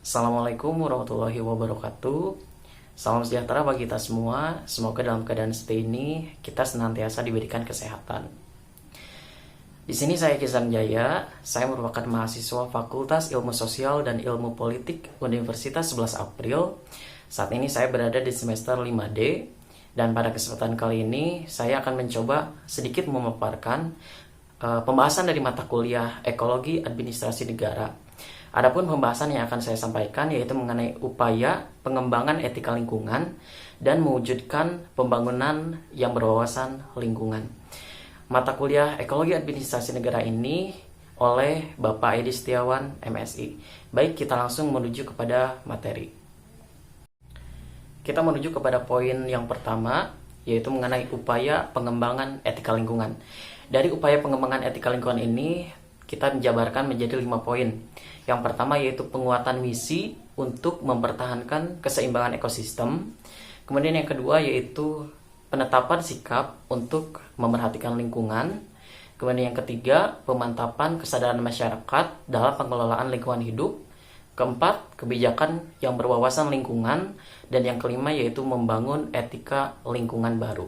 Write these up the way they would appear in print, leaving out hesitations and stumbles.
Assalamualaikum warahmatullahi wabarakatuh. Salam sejahtera bagi kita semua. Semoga dalam keadaan seperti ini kita senantiasa diberikan kesehatan. Di sini saya Kizam Jaya. Saya merupakan mahasiswa Fakultas Ilmu Sosial dan Ilmu Politik Universitas 11 April. Saat ini saya berada di semester 5D, dan pada kesempatan kali ini saya akan mencoba sedikit memaparkan pembahasan dari mata kuliah Ekologi Administrasi Negara. Adapun pembahasan yang akan saya sampaikan yaitu mengenai upaya pengembangan etika lingkungan dan mewujudkan pembangunan yang berwawasan lingkungan. Mata kuliah Ekologi Administrasi Negara ini oleh Bapak Edi Setiawan, MSI. Baik, kita langsung menuju kepada materi. Kita menuju kepada poin yang pertama, yaitu mengenai upaya pengembangan etika lingkungan. Dari upaya pengembangan etika lingkungan ini, kita menjabarkan menjadi 5 poin. Yang pertama yaitu penguatan misi untuk mempertahankan keseimbangan ekosistem. Kemudian yang kedua yaitu penetapan sikap untuk memerhatikan lingkungan. Kemudian yang ketiga, pemantapan kesadaran masyarakat dalam pengelolaan lingkungan hidup. Keempat, kebijakan yang berwawasan lingkungan. Dan yang kelima yaitu membangun etika lingkungan baru.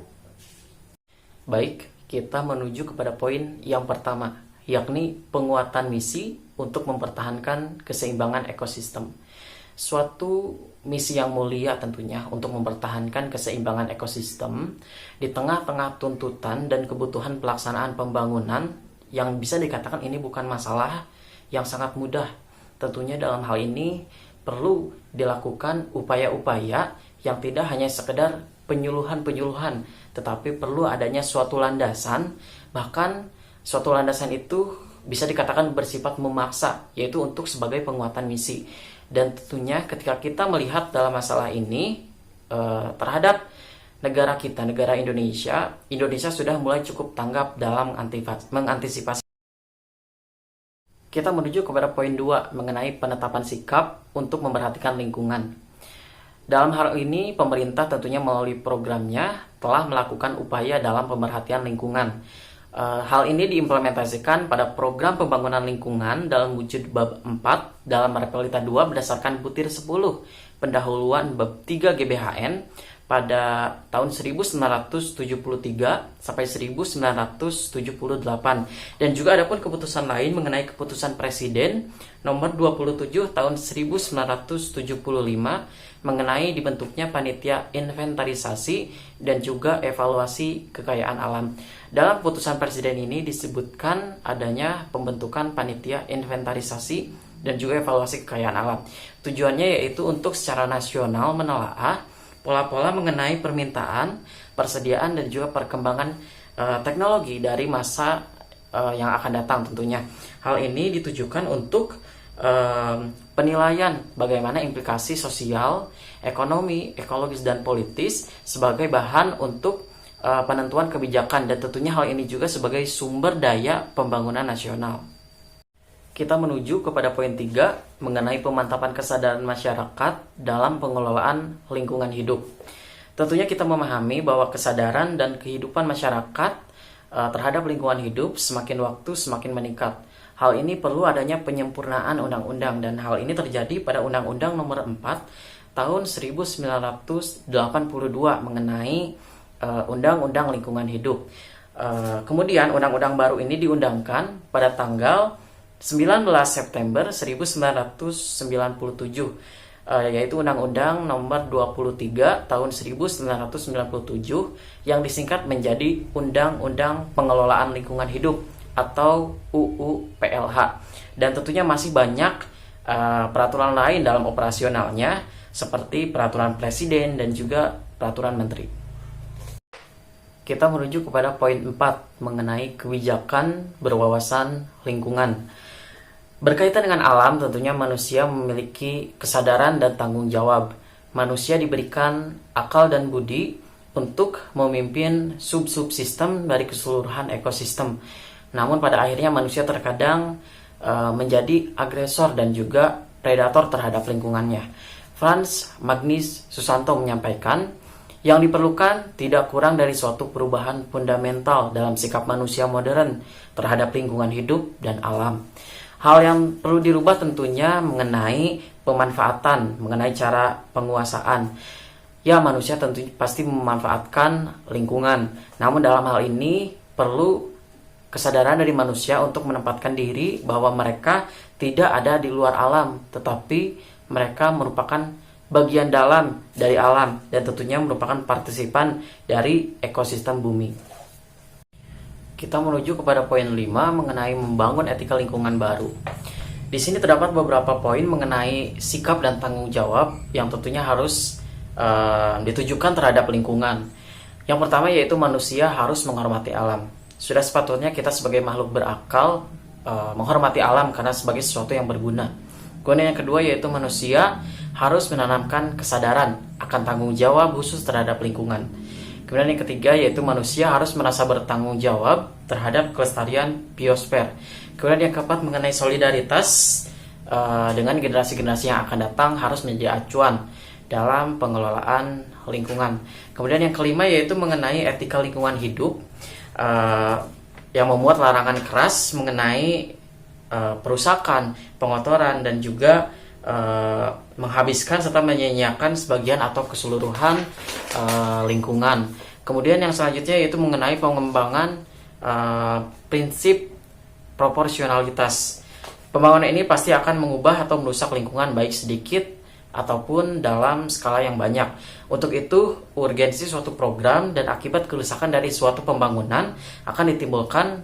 Baik, kita menuju kepada poin yang pertama, yakni penguatan misi untuk mempertahankan keseimbangan ekosistem. Suatu misi yang mulia tentunya untuk mempertahankan keseimbangan ekosistem di tengah-tengah tuntutan dan kebutuhan pelaksanaan pembangunan yang bisa dikatakan ini bukan masalah yang sangat mudah. Tentunya dalam hal ini perlu dilakukan upaya-upaya yang tidak hanya sekedar penyuluhan-penyuluhan, tetapi perlu adanya suatu landasan, bahkan suatu landasan itu bisa dikatakan bersifat memaksa, yaitu untuk sebagai penguatan misi. Dan tentunya ketika kita melihat dalam masalah ini terhadap negara kita, negara Indonesia sudah mulai cukup tanggap dalam mengantisipasi. Kita menuju kepada poin 2 mengenai penetapan sikap untuk memperhatikan lingkungan. Dalam hal ini, pemerintah tentunya melalui programnya telah melakukan upaya dalam pemerhatian lingkungan. Hal ini diimplementasikan pada program pembangunan lingkungan dalam wujud bab 4 dalam Repelita 2 berdasarkan butir 10 pendahuluan bab 3 GBHN pada tahun 1973 sampai 1978. Dan juga ada pun keputusan lain mengenai keputusan Presiden nomor 27 tahun 1975 mengenai dibentuknya panitia inventarisasi dan juga evaluasi kekayaan alam. Dalam keputusan Presiden ini disebutkan adanya pembentukan panitia inventarisasi dan juga evaluasi kekayaan alam. Tujuannya yaitu untuk secara nasional menelaah pola-pola mengenai permintaan, persediaan, dan juga perkembangan teknologi dari masa yang akan datang tentunya. Hal ini ditujukan untuk penilaian bagaimana implikasi sosial, ekonomi, ekologis, dan politis sebagai bahan untuk penentuan kebijakan, dan tentunya hal ini juga sebagai sumber daya pembangunan nasional. Kita menuju kepada poin 3 mengenai pemantapan kesadaran masyarakat dalam pengelolaan lingkungan hidup. Tentunya kita memahami bahwa kesadaran dan kehidupan masyarakat terhadap lingkungan hidup semakin waktu semakin meningkat. Hal ini perlu adanya penyempurnaan undang-undang, dan hal ini terjadi pada Undang-Undang Nomor 4 Tahun 1982 mengenai Undang-Undang Lingkungan Hidup. Kemudian Undang-Undang baru ini diundangkan pada tanggal 19 September 1997, yaitu Undang-Undang Nomor 23 Tahun 1997 yang disingkat menjadi Undang-Undang Pengelolaan Lingkungan Hidup atau UU PLH. Dan tentunya masih banyak peraturan lain dalam operasionalnya seperti peraturan presiden dan juga peraturan menteri. Kita menuju kepada poin 4 mengenai kebijakan berwawasan lingkungan. Berkaitan dengan alam, tentunya manusia memiliki kesadaran dan tanggung jawab. Manusia diberikan akal dan budi untuk memimpin sub-subsistem dari keseluruhan ekosistem. Namun pada akhirnya manusia terkadang menjadi agresor dan juga predator terhadap lingkungannya. Frans Magnus Susanto menyampaikan, yang diperlukan tidak kurang dari suatu perubahan fundamental dalam sikap manusia modern terhadap lingkungan hidup dan alam. Hal yang perlu dirubah tentunya mengenai pemanfaatan, mengenai cara penguasaan. Ya, manusia tentu pasti memanfaatkan lingkungan. Namun dalam hal ini perlu kesadaran dari manusia untuk menempatkan diri bahwa mereka tidak ada di luar alam, tetapi mereka merupakan bagian dalam dari alam dan tentunya merupakan partisipan dari ekosistem bumi. Kita menuju kepada poin 5 mengenai membangun etika lingkungan baru. Di sini terdapat beberapa poin mengenai sikap dan tanggung jawab yang tentunya harus ditujukan terhadap lingkungan. Yang pertama yaitu manusia harus menghormati alam. Sudah sepatutnya kita sebagai makhluk berakal menghormati alam karena sebagai sesuatu yang berguna. Kemudian yang kedua yaitu manusia harus menanamkan kesadaran akan tanggung jawab khusus terhadap lingkungan. Kemudian yang ketiga yaitu manusia harus merasa bertanggung jawab terhadap kelestarian biosfer. Kemudian yang keempat mengenai solidaritas dengan generasi-generasi yang akan datang harus menjadi acuan dalam pengelolaan lingkungan. Kemudian yang kelima yaitu mengenai etika lingkungan hidup yang memuat larangan keras mengenai perusakan, pengotoran dan juga menghabiskan serta menyanyiakan sebagian atau keseluruhan lingkungan. Kemudian yang selanjutnya yaitu mengenai pengembangan prinsip proporsionalitas. Pembangunan ini pasti akan mengubah atau merusak lingkungan baik sedikit ataupun dalam skala yang banyak. Untuk itu, urgensi suatu program dan akibat kerusakan dari suatu pembangunan akan ditimbulkan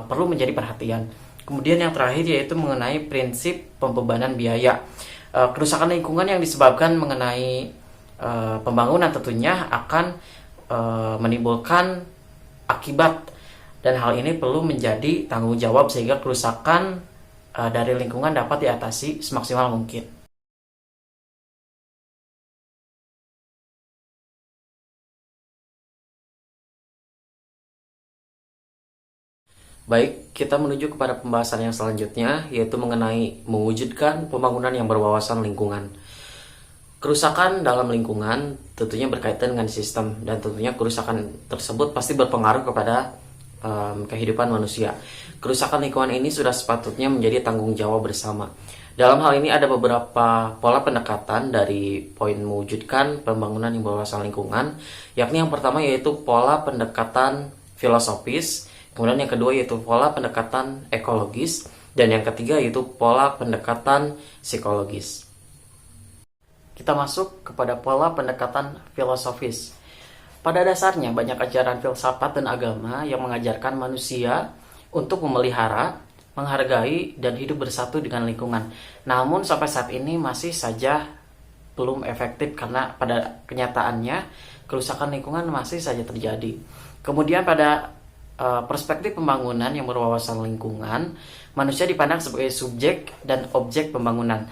perlu menjadi perhatian. Kemudian yang terakhir yaitu mengenai prinsip pembebanan biaya. Kerusakan lingkungan yang disebabkan mengenai pembangunan tentunya akan menimbulkan akibat dan hal ini perlu menjadi tanggung jawab sehingga kerusakan dari lingkungan dapat diatasi semaksimal mungkin. Baik, kita menuju kepada pembahasan yang selanjutnya, yaitu mengenai mewujudkan pembangunan yang berwawasan lingkungan. Kerusakan dalam lingkungan tentunya berkaitan dengan sistem, dan tentunya kerusakan tersebut pasti berpengaruh kepada kehidupan manusia. Kerusakan lingkungan ini sudah sepatutnya menjadi tanggung jawab bersama. Dalam hal ini ada beberapa pola pendekatan dari poin mewujudkan pembangunan yang berwawasan lingkungan, yakni yang pertama yaitu pola pendekatan filosofis, kemudian yang kedua yaitu pola pendekatan ekologis, dan yang ketiga yaitu pola pendekatan psikologis. Kita masuk kepada pola pendekatan filosofis. Pada dasarnya banyak ajaran filsafat dan agama yang mengajarkan manusia untuk memelihara, menghargai, dan hidup bersatu dengan lingkungan. Namun sampai saat ini masih saja belum efektif karena pada kenyataannya kerusakan lingkungan masih saja terjadi. Kemudian pada perspektif pembangunan yang berwawasan lingkungan, manusia dipandang sebagai subjek dan objek pembangunan.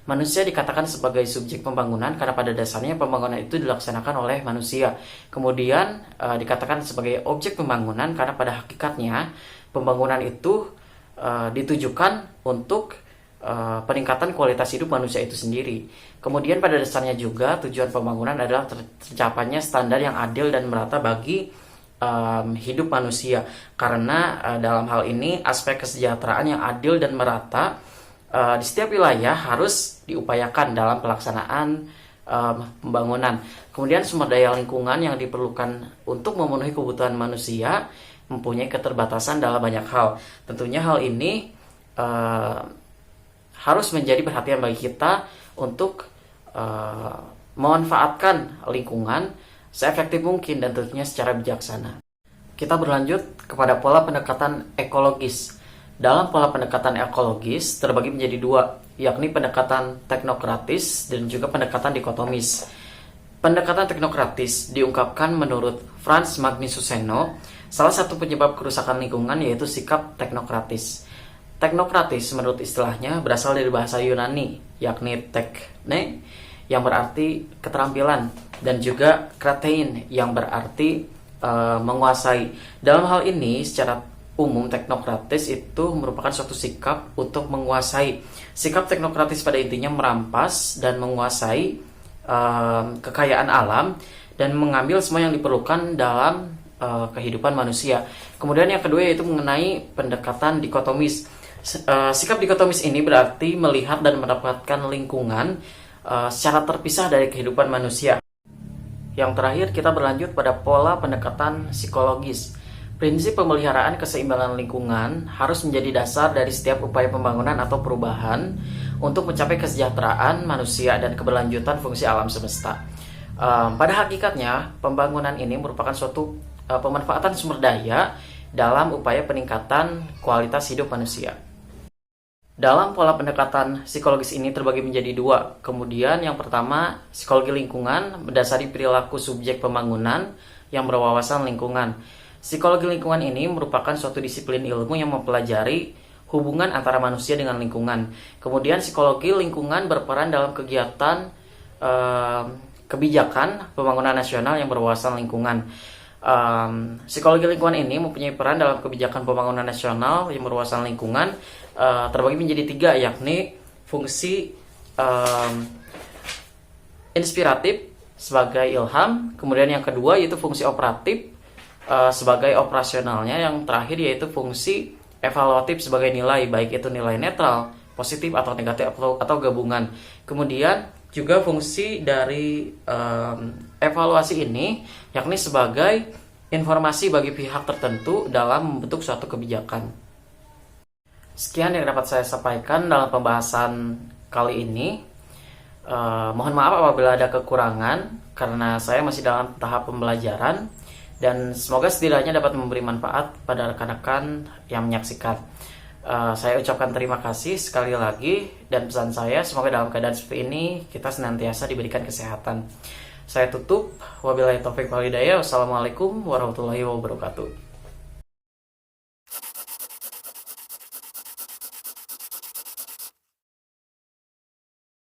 Manusia dikatakan sebagai subjek pembangunan karena pada dasarnya pembangunan itu dilaksanakan oleh manusia. Kemudian dikatakan sebagai objek pembangunan karena pada hakikatnya pembangunan itu ditujukan untuk peningkatan kualitas hidup manusia itu sendiri. Kemudian pada dasarnya juga tujuan pembangunan adalah tercapainya standar yang adil dan merata bagi hidup manusia. Karena dalam hal ini aspek kesejahteraan yang adil dan merata di setiap wilayah harus diupayakan dalam pelaksanaan pembangunan. Kemudian sumber daya lingkungan yang diperlukan untuk memenuhi kebutuhan manusia mempunyai keterbatasan dalam banyak hal. Tentunya hal ini harus menjadi perhatian bagi kita untuk memanfaatkan lingkungan seefektif mungkin dan tentunya secara bijaksana. Kita berlanjut kepada pola pendekatan ekologis. Dalam pola pendekatan ekologis terbagi menjadi dua, yakni pendekatan teknokratis dan juga pendekatan dikotomis. Pendekatan teknokratis diungkapkan menurut Frans Magnisuseno, salah satu penyebab kerusakan lingkungan yaitu sikap teknokratis. Teknokratis menurut istilahnya berasal dari bahasa Yunani, yakni tekne yang berarti keterampilan dan juga kratein yang berarti menguasai. Dalam hal ini secara umum teknokratis itu merupakan suatu sikap untuk menguasai. Sikap teknokratis pada intinya merampas dan menguasai kekayaan alam dan mengambil semua yang diperlukan dalam kehidupan manusia. Kemudian yang kedua yaitu mengenai pendekatan dikotomis. Sikap dikotomis ini berarti melihat dan mendapatkan lingkungan secara terpisah dari kehidupan manusia. Yang terakhir, kita berlanjut pada pola pendekatan psikologis. Prinsip pemeliharaan keseimbangan lingkungan harus menjadi dasar dari setiap upaya pembangunan atau perubahan untuk mencapai kesejahteraan manusia dan keberlanjutan fungsi alam semesta. Pada hakikatnya, pembangunan ini merupakan suatu pemanfaatan sumber daya dalam upaya peningkatan kualitas hidup manusia. Dalam pola pendekatan psikologis ini terbagi menjadi dua. Kemudian yang pertama, psikologi lingkungan mendasari perilaku subjek pembangunan yang berwawasan lingkungan. Psikologi lingkungan ini merupakan suatu disiplin ilmu yang mempelajari hubungan antara manusia dengan lingkungan. Kemudian psikologi lingkungan berperan dalam kegiatan kebijakan pembangunan nasional yang berwawasan lingkungan. Psikologi lingkungan ini mempunyai peran dalam kebijakan pembangunan nasional yang berwawasan lingkungan terbagi menjadi tiga, yakni fungsi inspiratif sebagai ilham, kemudian yang kedua yaitu fungsi operatif sebagai operasionalnya, yang terakhir yaitu fungsi evaluatif sebagai nilai, baik itu nilai netral, positif atau negatif atau gabungan. Kemudian juga fungsi dari evaluasi ini yakni sebagai informasi bagi pihak tertentu dalam membentuk suatu kebijakan. Sekian yang dapat saya sampaikan dalam pembahasan kali ini. Mohon maaf apabila ada kekurangan karena saya masih dalam tahap pembelajaran, dan semoga setidaknya dapat memberi manfaat pada rekan-rekan yang menyaksikan. Saya ucapkan terima kasih sekali lagi, dan pesan saya semoga dalam keadaan seperti ini kita senantiasa diberikan kesehatan. Saya tutup. Wabillahi taufik wal hidayah. Wassalamualaikum warahmatullahi wabarakatuh.